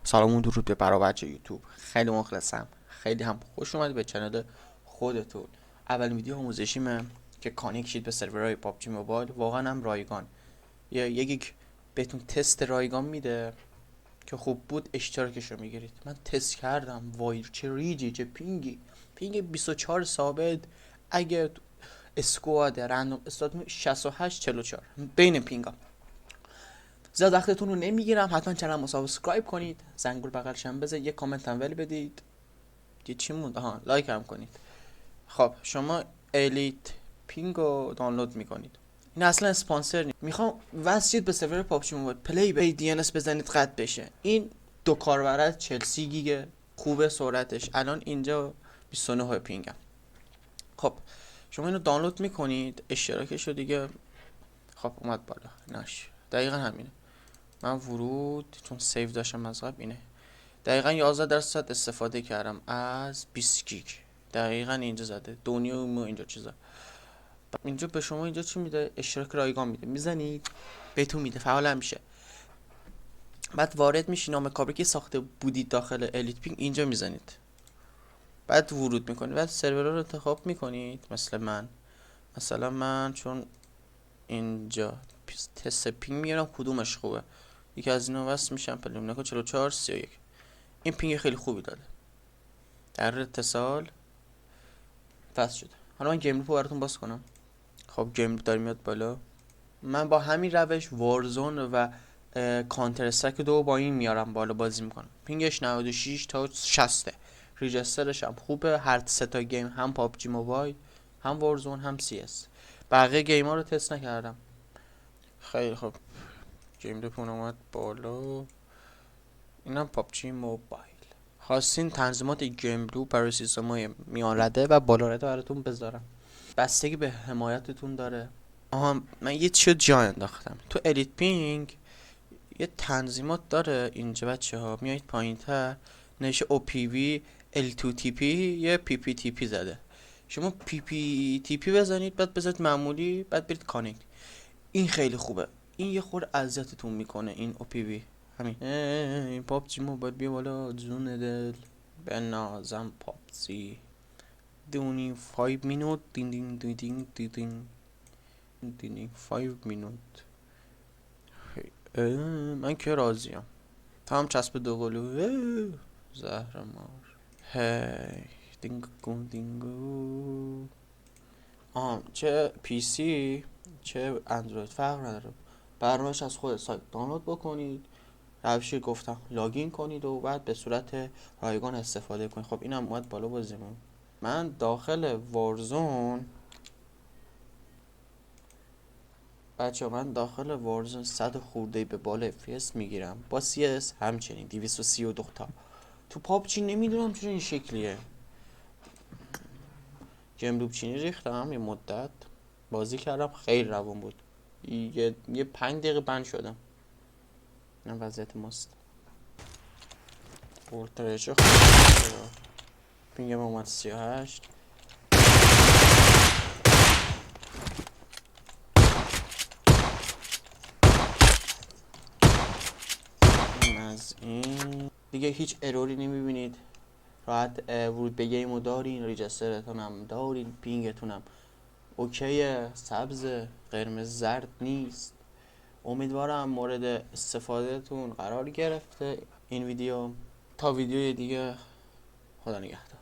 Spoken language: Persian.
سلام و درود به بچه یوتیوب. خیلی مخلصم، خیلی هم خوش اومدید به چنل خودتون. اول ویدیو آموزشیمه که کانکت شید به سرورهای پابجی موبایل، واقعا هم رایگان. یکی بهتون تست رایگان میده که خوب بود اشتراکش رو میگیرید. من تست کردم، وای چه ریجی، چه پینگ 24 ثابت. اگه اسکواد رندوم استاد 68 44 بین پینگا. زیاد وقتتون رو نمیگیرم، حتما چنل رو سابسکرایب کنید، زنگوله بغلش هم بزنید، یه کامنت هم ولی بدید. یه چی موند؟ آها، لایک هم کنید. خب شما الیت پینگ رو دانلود میکنید. این اصلا اسپانسر نیست. میخوام وصلید به سرور پابجی موبایل، پلی به دی ان اس بزنید قطع بشه. این دو کاربر چلسی گیگه، خوبه سرعتش. الان اینجا 29 پینگم. خب شما اینو دانلود میکنید، اشتراکش رو دیگه. خب اومد بالا، ناش دقیقا همینه. من ورود چون سیو داشتم از قبل اینه. دقیقا 11% استفاده کردم از 20 گیگ. دقیقا اینجا زده دنیا و اینجا چیزا. اینجا به شما اینجا چی میده؟ اشتراک رایگان میده، میزنید بهتون میده، فعال هم میشه. بعد وارد میشی، نام کابری که ساخته بودید داخل الیت پینگ اینجا میزنید. بعد ورود میکنید، بعد سرور رو انتخاب میکنید. مثلا من چون اینجا تست پینگ میارم کدومش خوبه، یکی از اینا وصل میشم. پلومنکو 44 31. این پینگ خیلی خوبی داده، در اتصال فست شده. حالا من گیم لوپو براتون باز کنم. خب گیم لوپ داره میاد بالا. من با همین روش وارزون و کانتر استرک 2 با این میارم بالا بازی میکنم. پینگش 96 تا 60. ریجسترش هم خوبه. هر سه تا گیم، هم پابجی موبایل، هم وارزون، هم سی اس. بقیه گیم ها رو تست نکردم. خیلی خب گیم لوپ اومد بالا. اینم پابجی موبایل. خواستین تنظیمات گیم لوپ برای سیستم‌های میان رده و بالا رده براتون بذارم، بستگی به حمایتتون داره. آها، من یه چیو جا انداختم تو الیت پینگ. یه تنظیمات داره اینجا بچه ها، میایید پایین تر نشه او پی وی L2TP یه پی پی تی پی زده. شما پی پی تی پی بزنید، بعد بذارید معمولی، بعد برید کانکت. این خیلی خوبه. این یه خورده اذیتتون میکنه این او پی وی. همین این پابجی موبایل بیا بالا جون دل به نازم پابجی دونی 5 minute دین دین دین دین دین دین دین 5 minute. من که راضیم. تا هم چسب دو قلو زهر مار. هی دینگو دینگو. چه پی سی چه اندروید فرق نداره. برنامه‌اش از خود سایت دانلود بکنید، روشی گفتم لاگین کنید و بعد به صورت رایگان استفاده کنید. خب اینم اومد بالا بازیمون. من داخل وارزون من داخل وارزون 100 خورده به بالا FPS میگیرم، با CS همچنین 232 تا. تو پابجی نمیدونم چرا این شکلیه. گیم لوپ چینی ریختم یه مدت بازی کردم، خیلی روون بود. یه 5 دقیقه بند شدم. این وضعیت ماست. پورتریچه خوب. پینگم اومد 38. این از این دیگه هیچ اروری نمیبینید. راحت ورود به گیمو دارین، ریجسترتون هم دارین، پینگتون هم اوکیه، سبز قرمز زرد نیست. امیدوارم مورد استفادهتون قرار گرفته این ویدیو. تا ویدیوی دیگه، خدا نگهدار.